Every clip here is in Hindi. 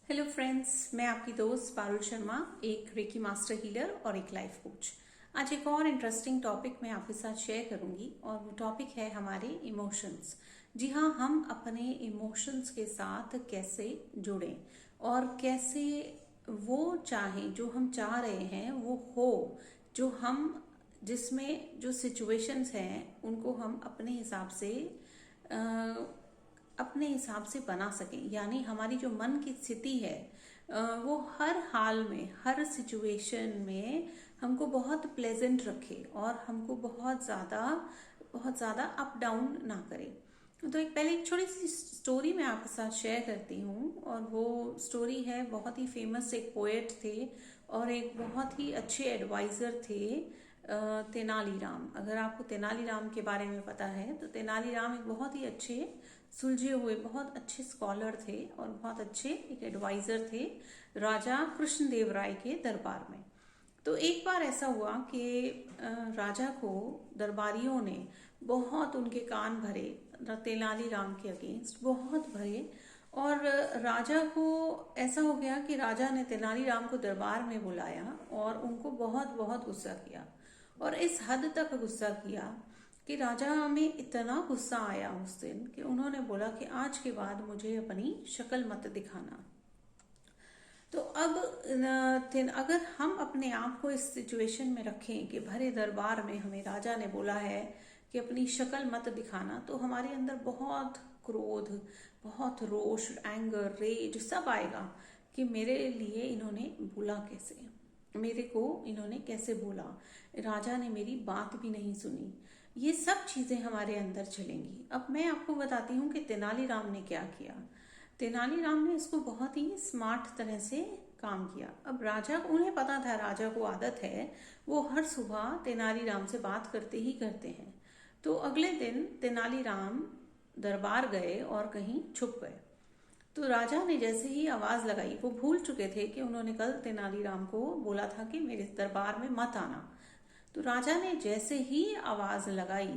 हेलो फ्रेंड्स, मैं आपकी दोस्त पारुल शर्मा, एक रेकी मास्टर हीलर और एक लाइफ कोच। आज एक और इंटरेस्टिंग टॉपिक मैं आपके साथ शेयर करूंगी और वो टॉपिक है हमारे इमोशंस। जी हाँ, हम अपने इमोशंस के साथ कैसे जुड़ें और कैसे वो चाहें, जो हम चाह रहे हैं वो हो, जो हम जिसमें जो सिचुएशंस हैं उनको हम अपने हिसाब से बना सकें। यानी हमारी जो मन की स्थिति है वो हर हाल में, हर सिचुएशन में हमको बहुत प्लेजेंट रखे और हमको बहुत ज़्यादा अप डाउन ना करे। तो पहले एक छोटी सी स्टोरी मैं आपके साथ शेयर करती हूँ और वो स्टोरी है, बहुत ही फेमस एक पोएट थे और एक बहुत ही अच्छे एडवाइज़र थे, तेनालीराम। अगर आपको तेनालीराम के बारे में पता है तो तेनालीराम एक बहुत ही अच्छे सुलझे हुए बहुत अच्छे स्कॉलर थे और बहुत अच्छे एक एडवाइज़र थे राजा कृष्णदेव राय के दरबार में। तो एक बार ऐसा हुआ कि राजा को दरबारियों ने बहुत उनके कान भरे, तेनालीराम के अगेंस्ट बहुत भरे। और राजा को ऐसा हो गया कि राजा ने तेनालीराम को दरबार में बुलाया और उनको बहुत बहुत गुस्सा किया। और इस हद तक गुस्सा किया कि राजा में इतना गुस्सा आया उस दिन कि उन्होंने बोला कि आज के बाद मुझे अपनी शक्ल मत दिखाना। तो अब अगर हम अपने आप को इस सिचुएशन में रखें कि भरे दरबार में हमें राजा ने बोला है कि अपनी शक्ल मत दिखाना, तो हमारे अंदर बहुत क्रोध, बहुत रोष, एंगर, रेज सब आएगा कि मेरे लिए इन्होंने बोला कैसे, मेरे को इन्होंने कैसे बोला, राजा ने मेरी बात भी नहीं सुनी। ये सब चीज़ें हमारे अंदर चलेंगी। अब मैं आपको बताती हूँ कि तेनालीराम ने क्या किया। तेनालीराम ने इसको बहुत ही स्मार्ट तरह से काम किया। अब राजा, उन्हें पता था, राजा को आदत है, वो हर सुबह तेनालीराम से बात करते ही करते हैं। तो अगले दिन तेनालीराम दरबार गए और कहीं छुप गए। तो राजा ने जैसे ही आवाज़ लगाई, वो भूल चुके थे कि उन्होंने कल तेनालीराम को बोला था कि मेरे दरबार में मत आना। तो राजा ने जैसे ही आवाज़ लगाई,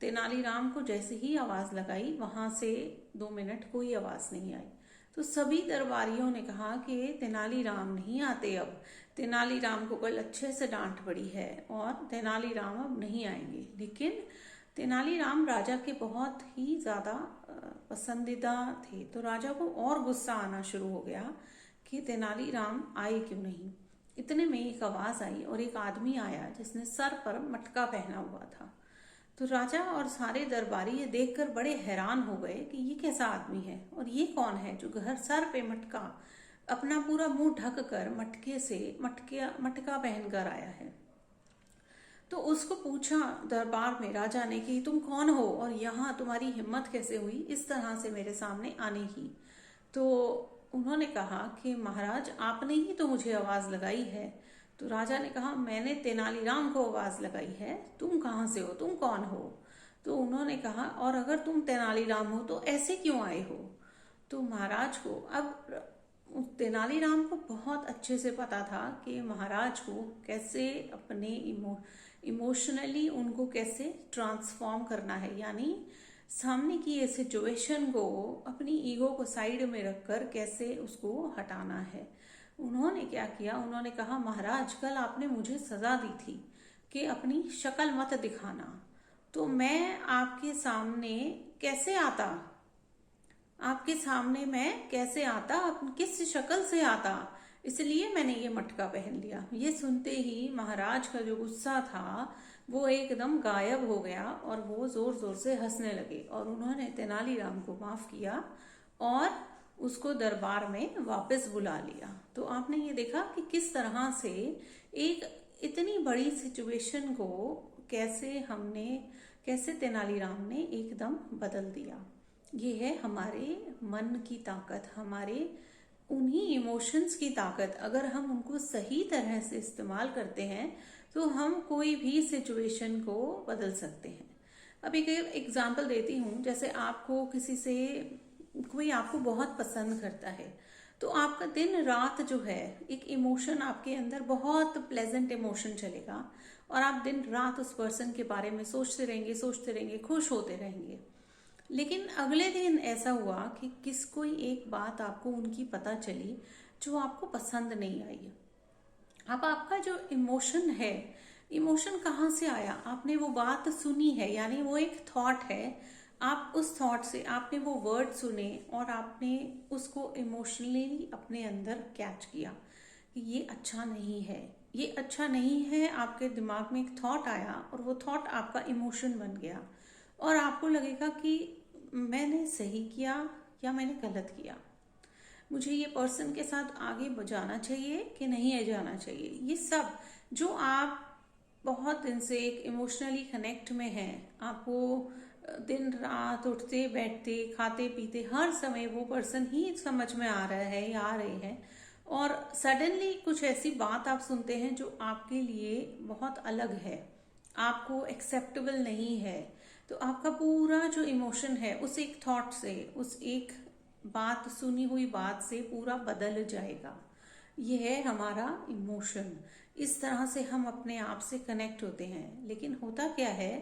तेनालीराम को जैसे ही आवाज़ लगाई, वहाँ से 2 मिनट कोई आवाज़ नहीं आई। तो सभी दरबारियों ने कहा कि तेनालीराम नहीं आते अब, तेनालीराम को कल अच्छे से डांट पड़ी है और तेनालीराम अब नहीं आएंगे। लेकिन तेनालीराम राजा के बहुत ही ज़्यादा पसंदीदा थे। तो राजा को और गुस्सा आना शुरू हो गया कि तेनालीराम आए क्यों नहीं। इतने में एक आवाज़ आई और एक आदमी आया जिसने सर पर मटका पहना हुआ था। तो राजा और सारे दरबारी ये देखकर बड़े हैरान हो गए कि ये कैसा आदमी है और ये कौन है जो घर सर पे मटका, अपना पूरा मुंह ढक कर मटका पहनकर आया है। तो उसको पूछा दरबार में राजा ने कि तुम कौन हो और यहाँ तुम्हारी हिम्मत कैसे हुई इस तरह से मेरे सामने आने की। तो उन्होंने कहा कि महाराज, आपने ही तो मुझे आवाज़ लगाई है। तो राजा ने कहा, मैंने तेनालीराम को आवाज़ लगाई है, तुम कहाँ से हो, तुम कौन हो। तो उन्होंने कहा, और अगर तुम तेनालीराम हो तो ऐसे क्यों आए हो। तो महाराज को, अब तेनालीराम को बहुत अच्छे से पता था कि महाराज को कैसे अपने इमोशनली उनको कैसे ट्रांसफॉर्म करना है। यानी सामने की ये सिचुएशन को, अपनी ईगो को साइड में रखकर कैसे उसको हटाना है। उन्होंने क्या किया, उन्होंने कहा, महाराज कल आपने मुझे सजा दी थी कि अपनी शक्ल मत दिखाना, तो मैं आपके सामने कैसे आता, आपके सामने मैं कैसे आता, किस शक्ल से आता, इसलिए मैंने ये मटका पहन लिया। ये सुनते ही महाराज का जो गुस्सा था वो एकदम गायब हो गया और वो जोर जोर से हंसने लगे और उन्होंने तेनालीराम को माफ किया और उसको दरबार में वापस बुला लिया। तो आपने ये देखा कि किस तरह से एक इतनी बड़ी सिचुएशन को कैसे तेनालीराम ने एकदम बदल दिया। ये है हमारे मन की ताकत, हमारे उन्हीं इमोशंस की ताकत। अगर हम उनको सही तरह से इस्तेमाल करते हैं तो हम कोई भी सिचुएशन को बदल सकते हैं। अब एक एग्जांपल देती हूँ। जैसे आपको कोई आपको बहुत पसंद करता है, तो आपका दिन रात जो है, एक इमोशन आपके अंदर बहुत प्लेजेंट इमोशन चलेगा और आप दिन रात उस पर्सन के बारे में सोचते रहेंगे, खुश होते रहेंगे। लेकिन अगले दिन ऐसा हुआ कि कोई एक बात आपको उनकी पता चली जो आपको पसंद नहीं आई। अब आपका जो इमोशन है, इमोशन कहाँ से आया? आपने वो बात सुनी है, यानी वो एक थॉट है। आप उस थॉट से आपने वो वर्ड सुने और आपने उसको इमोशनली अपने अंदर कैच किया कि ये अच्छा नहीं है, ये अच्छा नहीं है। आपके दिमाग में एक थॉट आया और वो थॉट आपका इमोशन बन गया और आपको लगेगा कि मैंने सही किया या मैंने गलत किया, मुझे ये पर्सन के साथ आगे जाना चाहिए कि नहीं है जाना चाहिए। ये सब जो आप बहुत दिन से एक इमोशनली कनेक्ट में हैं, आपको दिन रात उठते बैठते खाते पीते हर समय वो पर्सन ही समझ में आ रहा है या आ रहे हैं, और सडनली कुछ ऐसी बात आप सुनते हैं जो आपके लिए बहुत अलग है, आपको एक्सेप्टेबल नहीं है, तो आपका पूरा जो इमोशन है उस एक थॉट से, उस एक बात, सुनी हुई बात से पूरा बदल जाएगा। यह है हमारा इमोशन। इस तरह से हम अपने आप से कनेक्ट होते हैं। लेकिन होता क्या है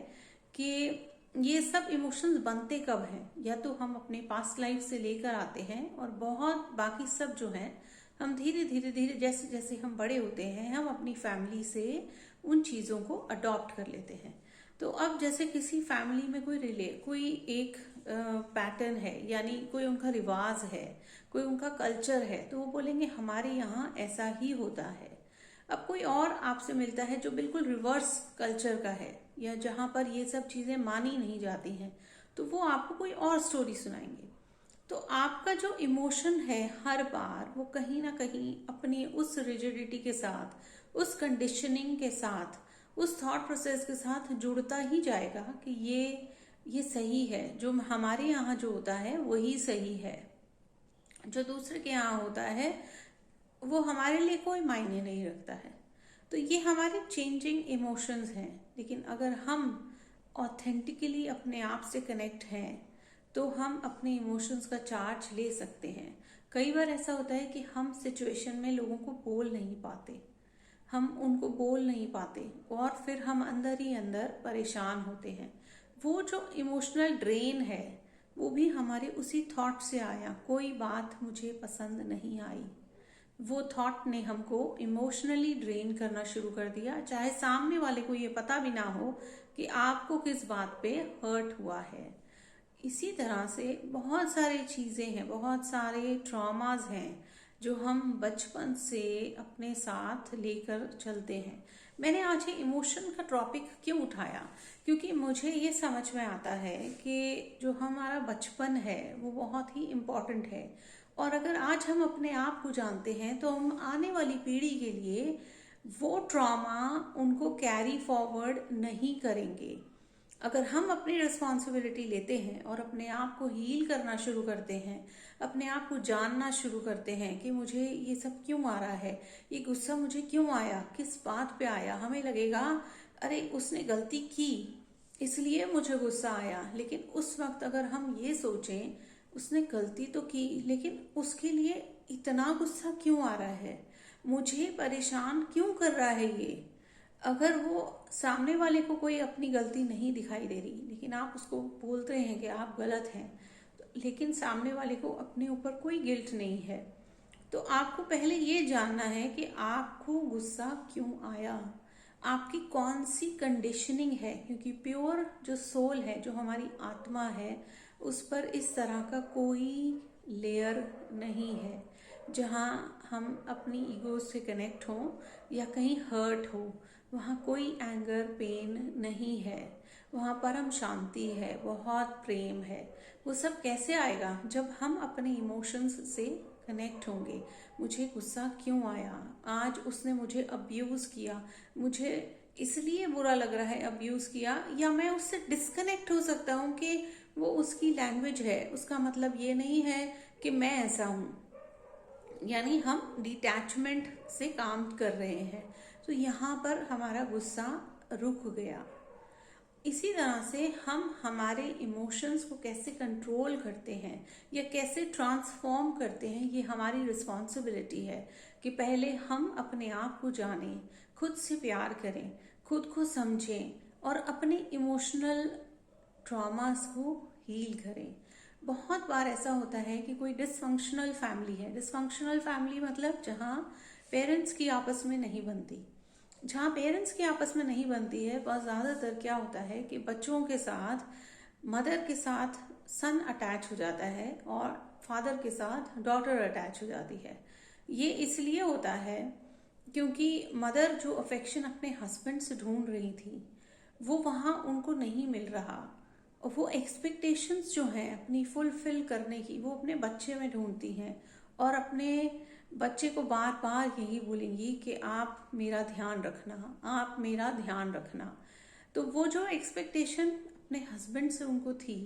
कि ये सब इमोशंस बनते कब हैं? या तो हम अपने पास्ट लाइफ से लेकर आते हैं, और बहुत बाकी सब जो है हम धीरे धीरे धीरे जैसे जैसे हम बड़े होते हैं हम अपनी फैमिली से उन चीज़ों को अडॉप्ट कर लेते हैं। तो अब जैसे किसी फैमिली में कोई एक पैटर्न है, यानी कोई उनका रिवाज है, कोई उनका कल्चर है, तो वो बोलेंगे हमारे यहाँ ऐसा ही होता है। अब कोई और आपसे मिलता है जो बिल्कुल रिवर्स कल्चर का है, या जहाँ पर ये सब चीज़ें मानी नहीं जाती हैं, तो वो आपको कोई और स्टोरी सुनाएंगे। तो आपका जो इमोशन है हर बार वो कहीं ना कहीं अपनी उस रिजिडिटी के साथ, उस कंडीशनिंग के साथ, उस थॉट प्रोसेस के साथ जुड़ता ही जाएगा कि ये सही है, जो हमारे यहाँ जो होता है वही सही है, जो दूसरे के यहाँ होता है वो हमारे लिए कोई मायने नहीं रखता है। तो ये हमारे चेंजिंग इमोशंस हैं। लेकिन अगर हम ऑथेंटिकली अपने आप से कनेक्ट हैं तो हम अपने इमोशंस का चार्ज ले सकते हैं। कई बार ऐसा होता है कि हम सिचुएशन में लोगों को बोल नहीं पाते, हम उनको बोल नहीं पाते, और फिर हम अंदर ही अंदर परेशान होते हैं। वो जो इमोशनल ड्रेन है वो भी हमारे उसी थॉट से आया, कोई बात मुझे पसंद नहीं आई, वो थॉट ने हमको इमोशनली ड्रेन करना शुरू कर दिया, चाहे सामने वाले को ये पता भी ना हो कि आपको किस बात पे हर्ट हुआ है। इसी तरह से बहुत सारी चीज़ें हैं, बहुत सारे ट्रॉमास हैं जो हम बचपन से अपने साथ लेकर चलते हैं। मैंने आज ये इमोशन का टॉपिक क्यों उठाया? क्योंकि मुझे ये समझ में आता है कि जो हमारा बचपन है वो बहुत ही इम्पोर्टेंट है, और अगर आज हम अपने आप को जानते हैं तो हम आने वाली पीढ़ी के लिए वो ट्रॉमा उनको कैरी फॉरवर्ड नहीं करेंगे। अगर हम अपनी रिस्पॉन्सिबिलिटी लेते हैं और अपने आप को हील करना शुरू करते हैं, अपने आप को जानना शुरू करते हैं कि मुझे ये सब क्यों आ रहा है, ये गुस्सा मुझे क्यों आया, किस बात पे आया, हमें लगेगा अरे उसने गलती की इसलिए मुझे गुस्सा आया। लेकिन उस वक्त अगर हम ये सोचें उसने गलती तो की, लेकिन उसके लिए इतना गुस्सा क्यों आ रहा है, मुझे परेशान क्यों कर रहा है ये। अगर वो सामने वाले को कोई अपनी गलती नहीं दिखाई दे रही, लेकिन आप उसको बोलते हैं कि आप गलत हैं, लेकिन सामने वाले को अपने ऊपर कोई गिल्ट नहीं है, तो आपको पहले ये जानना है कि आपको गुस्सा क्यों आया, आपकी कौन सी कंडीशनिंग है। क्योंकि प्योर जो सोल है, जो हमारी आत्मा है, उस पर इस तरह का कोई लेयर नहीं है जहाँ हम अपनी ईगो से कनेक्ट हों या कहीं हर्ट हो। वहाँ कोई एंगर पेन नहीं है, वहाँ परम शांति है, बहुत प्रेम है। वो सब कैसे आएगा? जब हम अपने इमोशंस से कनेक्ट होंगे। मुझे गुस्सा क्यों आया, आज उसने मुझे अब्यूज़ किया, मुझे इसलिए बुरा लग रहा है अब्यूज़ किया, या मैं उससे डिस्कनेक्ट हो सकता हूँ कि वो उसकी लैंग्वेज है, उसका मतलब ये नहीं है कि मैं ऐसा हूँ। यानी हम डिटैचमेंट से काम कर रहे हैं, तो यहाँ पर हमारा गुस्सा रुक गया। इसी तरह से हम हमारे इमोशंस को कैसे कंट्रोल करते हैं या कैसे ट्रांसफॉर्म करते हैं, ये हमारी रिस्पॉन्सिबिलिटी है कि पहले हम अपने आप को जानें, खुद से प्यार करें, खुद को समझें और अपने इमोशनल ट्रॉमास को हील करें। बहुत बार ऐसा होता है कि कोई डिसफंक्शनल फैमिली है। डिसफंक्शनल फैमिली मतलब जहाँ पेरेंट्स की आपस में नहीं बनती। जहाँ पेरेंट्स की आपस में नहीं बनती है, बहुत ज़्यादातर क्या होता है कि बच्चों के साथ, मदर के साथ सन अटैच हो जाता है और फादर के साथ डॉटर अटैच हो जाती है। ये इसलिए होता है क्योंकि मदर जो अफेक्शन अपने हस्बैंड से ढूंढ रही थी वो वहाँ उनको नहीं मिल रहा, और वो एक्सपेक्टेशंस जो हैं अपनी फुलफिल करने की वो अपने बच्चे में ढूंढती हैं, और अपने बच्चे को बार बार यही बोलेंगी कि आप मेरा ध्यान रखना, आप मेरा ध्यान रखना। तो वो जो एक्सपेक्टेशन अपने हस्बैंड से उनको थी,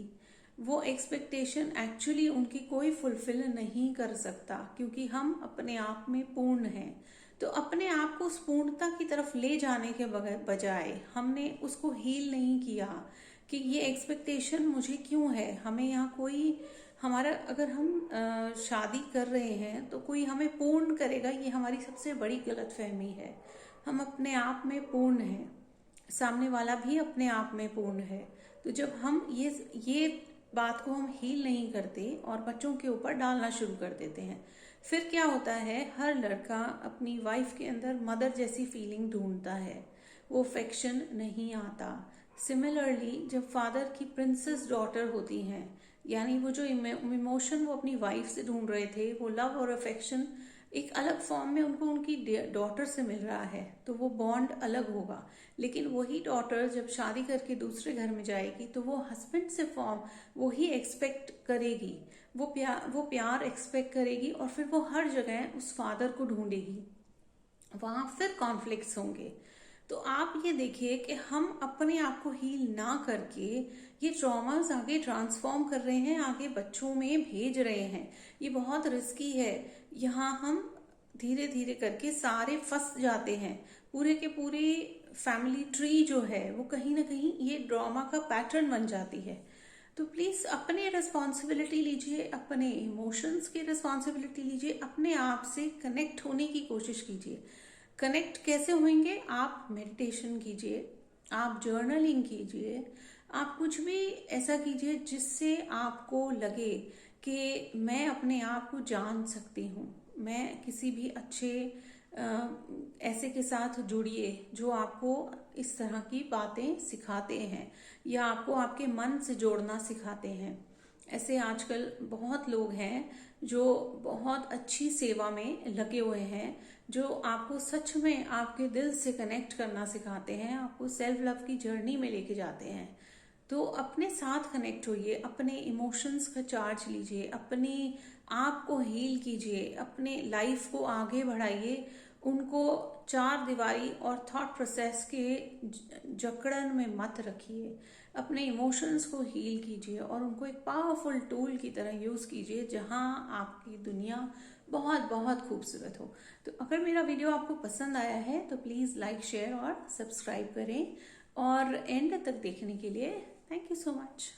वो एक्सपेक्टेशन एक्चुअली उनकी कोई फुलफिल नहीं कर सकता, क्योंकि हम अपने आप में पूर्ण हैं। तो अपने आप को उस पूर्णता की तरफ ले जाने के बजाय हमने उसको हील नहीं किया कि ये एक्सपेक्टेशन मुझे क्यों है। हमें यहाँ कोई, हमारा अगर हम शादी कर रहे हैं तो कोई हमें पूर्ण करेगा, ये हमारी सबसे बड़ी गलतफहमी है। हम अपने आप में पूर्ण हैं, सामने वाला भी अपने आप में पूर्ण है। तो जब हम ये बात को हम हील नहीं करते और बच्चों के ऊपर डालना शुरू कर देते हैं, फिर क्या होता है, हर लड़का अपनी वाइफ के अंदर मदर जैसी फीलिंग ढूंढता है, वो अफेक्शन नहीं आता। सिमिलरली जब फादर की प्रिंसेस डॉटर होती हैं, यानी वो जो इमोशन वो अपनी वाइफ से ढूंढ रहे थे, वो लव और अफेक्शन एक अलग फॉर्म में उनको उनकी डॉटर से मिल रहा है, तो वो बॉन्ड अलग होगा। लेकिन वही डॉटर जब शादी करके दूसरे घर में जाएगी तो वो हस्बैंड से फॉर्म वही एक्सपेक्ट करेगी, वो प्यार एक्सपेक्ट करेगी, और फिर वो हर जगह उस फादर को ढूंढेगी, वहां फिर कॉन्फ्लिक्ट्स होंगे। तो आप ये देखिए कि हम अपने आप को हील ना करके ये ट्रॉमास आगे ट्रांसफॉर्म कर रहे हैं, आगे बच्चों में भेज रहे हैं। ये बहुत रिस्की है। यहाँ हम धीरे धीरे करके सारे फंस जाते हैं। पूरे के पूरे फैमिली ट्री जो है वो कहीं ना कहीं ये ड्रामा का पैटर्न बन जाती है। तो प्लीज अपने रिस्पॉन्सिबिलिटी लीजिए, अपने इमोशंस की रिस्पॉन्सिबिलिटी लीजिए, अपने आप से कनेक्ट होने की कोशिश कीजिए। कनेक्ट कैसे होंगे? आप मेडिटेशन कीजिए, आप जर्नलिंग कीजिए, आप कुछ भी ऐसा कीजिए जिससे आपको लगे कि मैं अपने आप को जान सकती हूँ। मैं किसी भी अच्छे ऐसे के साथ जुड़िए जो आपको इस तरह की बातें सिखाते हैं या आपको आपके मन से जोड़ना सिखाते हैं। ऐसे आजकल बहुत लोग हैं जो बहुत अच्छी सेवा में लगे हुए हैं, जो आपको सच में आपके दिल से कनेक्ट करना सिखाते हैं, आपको सेल्फ लव की जर्नी में लेके जाते हैं। तो अपने साथ कनेक्ट होइए, अपने इमोशंस का चार्ज लीजिए, अपने आप को हील कीजिए, अपने लाइफ को आगे बढ़ाइए। उनको चार दीवारी और थॉट प्रोसेस के जकड़न में मत रखिए। अपने इमोशंस को हील कीजिए और उनको एक पावरफुल टूल की तरह यूज कीजिए, जहां आपकी दुनिया बहुत बहुत खूबसूरत हो। तो अगर मेरा वीडियो आपको पसंद आया है तो प्लीज लाइक, शेयर और सब्सक्राइब करें, और एंड तक देखने के लिए थैंक यू सो मच।